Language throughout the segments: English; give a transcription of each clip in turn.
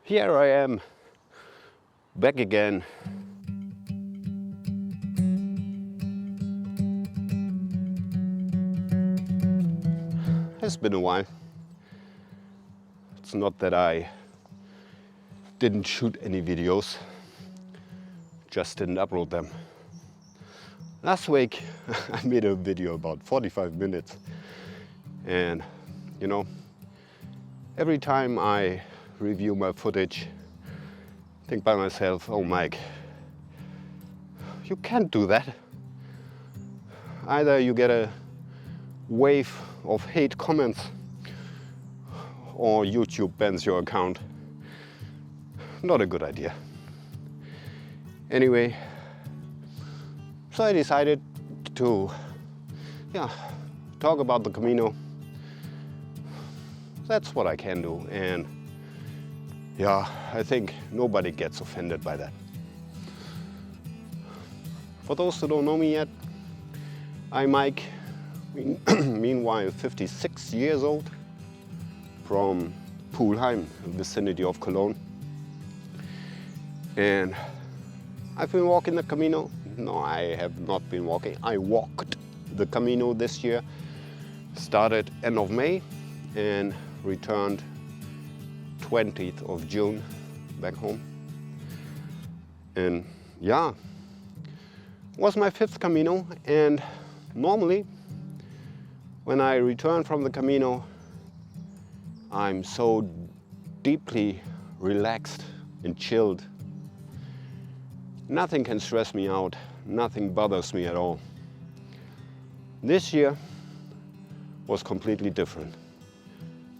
Here I am, back again. It's been a while. It's not that I didn't shoot any videos, just didn't upload them. Last week I made a video about 45 minutes, and you know, every time I review my footage, I think by myself, oh Mike, you can't do that. Either you get a wave of hate comments or YouTube bans your account. Not a good idea. Anyway, so I decided to talk about the Camino. That's what I can do, and I think nobody gets offended by that. For those who don't know me yet, I'm Mike, meanwhile 56 years old, from Pulheim, vicinity of Cologne. And I've been walking the Camino. No, I have not been walking. I walked the Camino this year. Started end of May and returned 20th of June back home. And it was my 5th Camino, and normally when I return from the Camino, I'm so deeply relaxed and chilled. Nothing can stress me out, nothing bothers me at all. This year was completely different.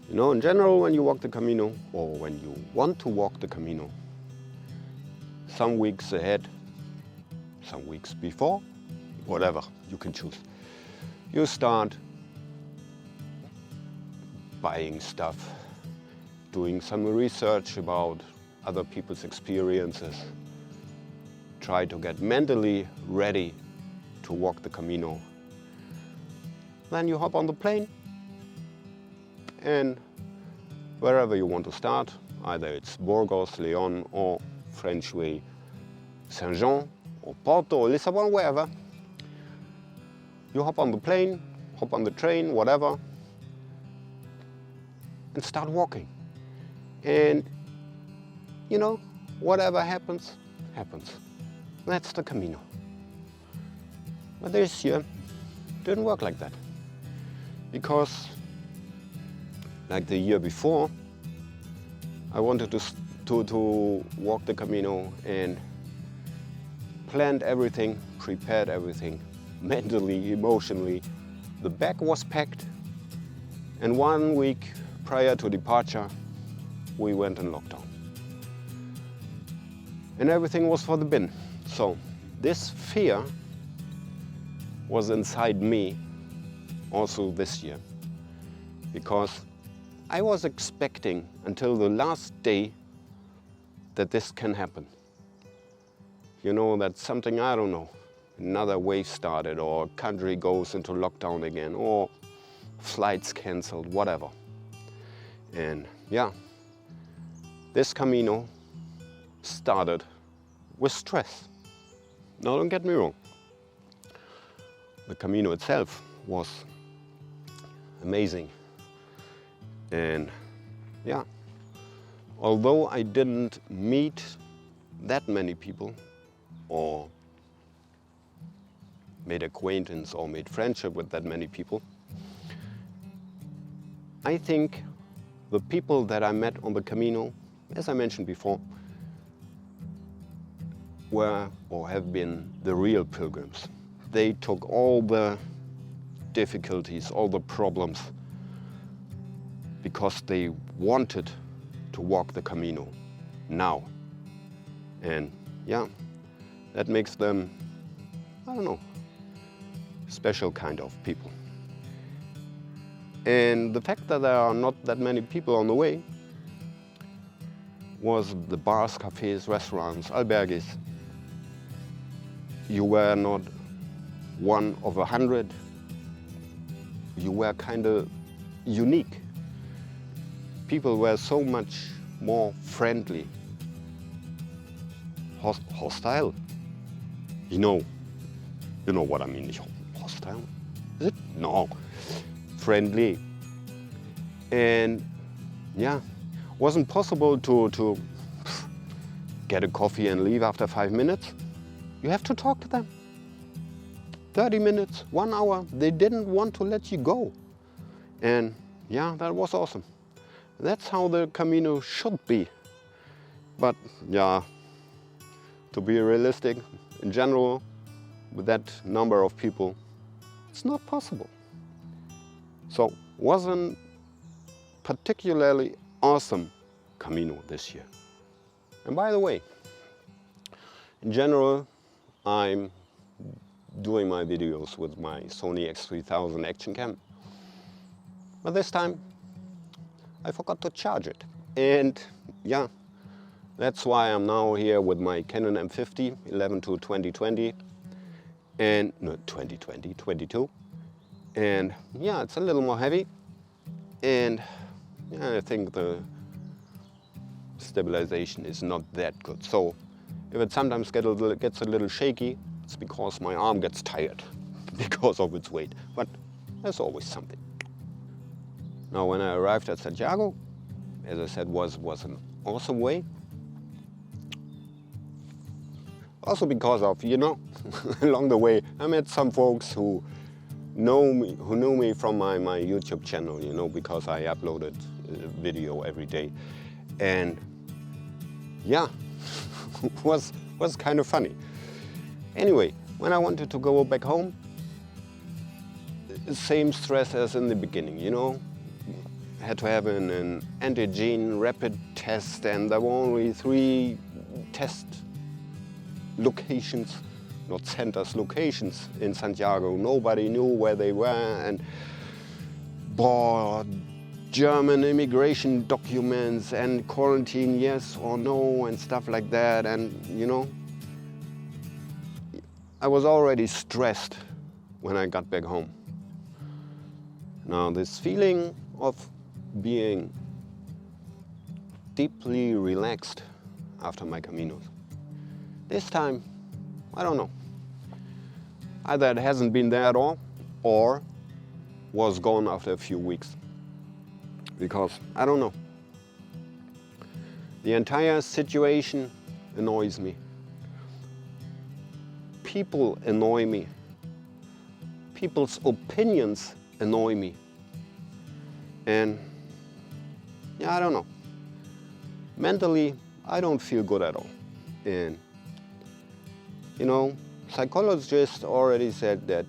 You know, in general, when you walk the Camino, or when you want to walk the Camino, some weeks ahead, some weeks before, whatever, you can choose. You start buying stuff, doing some research about other people's experiences, try to get mentally ready to walk the Camino. Then you hop on the plane, and wherever you want to start, either it's Burgos, León, or French way, Saint-Jean, or Porto, or Lisbon, wherever, you hop on the plane, hop on the train, whatever, and start walking. And you know, whatever happens, happens. That's the Camino. But this year didn't work like that, because like the year before, I wanted to walk the Camino and planned everything, prepared everything, mentally, emotionally. The bag was packed, and 1 week prior to departure, we went in lockdown. And everything was for the bin. So this fear was inside me also this year, because I was expecting until the last day that this can happen. You know, that something, I don't know, another wave started, or a country goes into lockdown again, or flights canceled, whatever. And this Camino started with stress. Now, don't get me wrong. The Camino itself was amazing. And although I didn't meet that many people, or made acquaintance or made friendship with that many people, I think the people that I met on the Camino, as I mentioned before, were or have been the real pilgrims. They took all the difficulties, all the problems, because they wanted to walk the Camino now. And that makes them, I don't know, special kind of people. And the fact that there are not that many people on the way was the bars, cafes, restaurants, albergues. You were not one of 100. You were kind of unique. People were so much more friendly. Hostile? You know what I mean. Hostile? Is it? No. Friendly. And yeah, wasn't possible to get a coffee and leave after 5 minutes. You have to talk to them. 30 minutes, 1 hour, they didn't want to let you go. And yeah, that was awesome. That's how the Camino should be. But yeah, to be realistic, in general, with that number of people, it's not possible. So, wasn't particularly awesome Camino this year. And by the way, in general, I'm doing my videos with my Sony X3000 Action Cam. But this time, I forgot to charge it. And yeah, that's why I'm now here with my Canon M50 11 to 2020 and no 2020 22. And yeah, it's a little more heavy, and yeah, I think the stabilization is not that good. So if it sometimes gets a little shaky, it's because my arm gets tired because of its weight. But there's always something. Now, when I arrived at Santiago, as I said, was an awesome way. Also because of, along the way, I met some folks who knew me from my YouTube channel, because I uploaded a video every day. And yeah, was kind of funny. Anyway, when I wanted to go back home, same stress as in the beginning, I had to have an antigen rapid test, and there were only 3 test locations, not centers, locations in Santiago. Nobody knew where they were, and German immigration documents and quarantine, yes or no, and stuff like that. And I was already stressed when I got back home. Now, this feeling of being deeply relaxed after my Caminos, this time, I don't know. Either it hasn't been there at all, or was gone after a few weeks. Because, I don't know. The entire situation annoys me. People annoy me. People's opinions annoy me. And, yeah, I don't know. Mentally, I don't feel good at all. And, psychologists already said that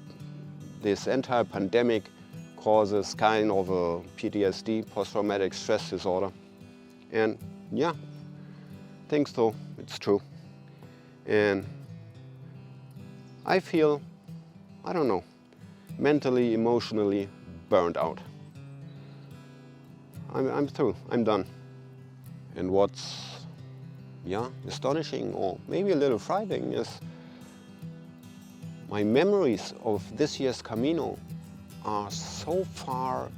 this entire pandemic causes kind of a PTSD, post-traumatic stress disorder. And yeah, I think so, it's true. And I feel, I don't know, mentally, emotionally burned out. I'm through, I'm done. And what's, astonishing or maybe a little frightening is my memories of this year's Camino are so far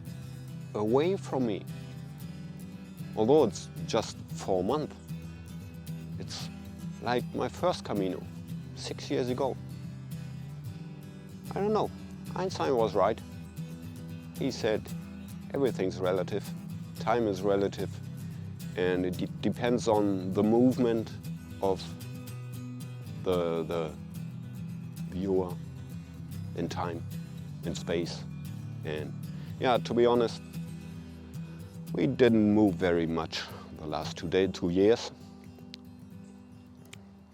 away from me. Although it's just 4 months. It's like my first Camino, 6 years ago. I don't know, Einstein was right. He said everything's relative, time is relative, and it depends on the movement of the viewer in time, in space. And yeah, to be honest, we didn't move very much the last 2 years.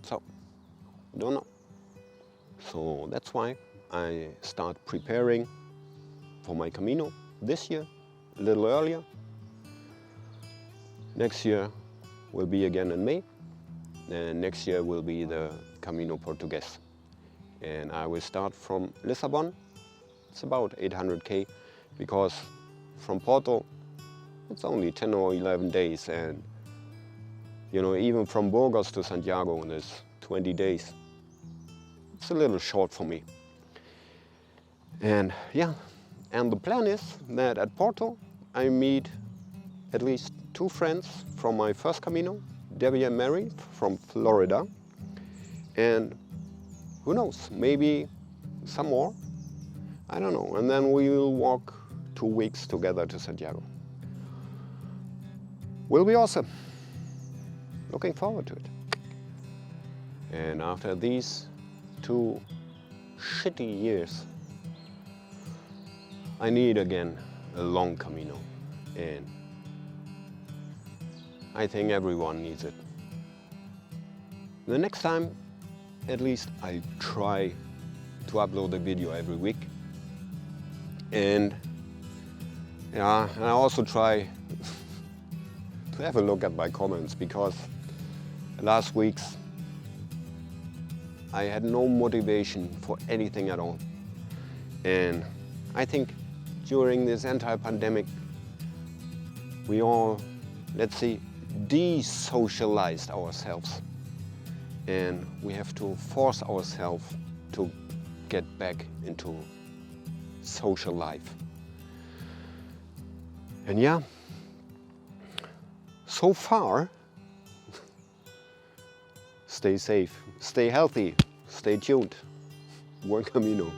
So, don't know. So that's why I start preparing for my Camino this year, a little earlier. Next year will be again in May. And next year will be the Camino Portugues. And I will start from Lisbon. It's about 800 km, because from Porto it's only 10 or 11 days, and even from Burgos to Santiago is 20 days. It's a little short for me. And yeah, and the plan is that at Porto I meet at least two friends from my first Camino, Debbie and Mary from Florida, and who knows, maybe some more, I don't know. And then we will walk 2 weeks together to Santiago. Will be awesome. Looking forward to it. And after these 2 shitty years, I need again a long Camino, and I think everyone needs it. The next time, at least I try to upload a video every week, and yeah, and I also try to have a look at my comments, because last week's I had no motivation for anything at all. And I think during this entire pandemic, we all, let's say, de-socialized ourselves. And we have to force ourselves to get back into social life. And yeah, so far, stay safe, stay healthy, stay tuned. Buen camino.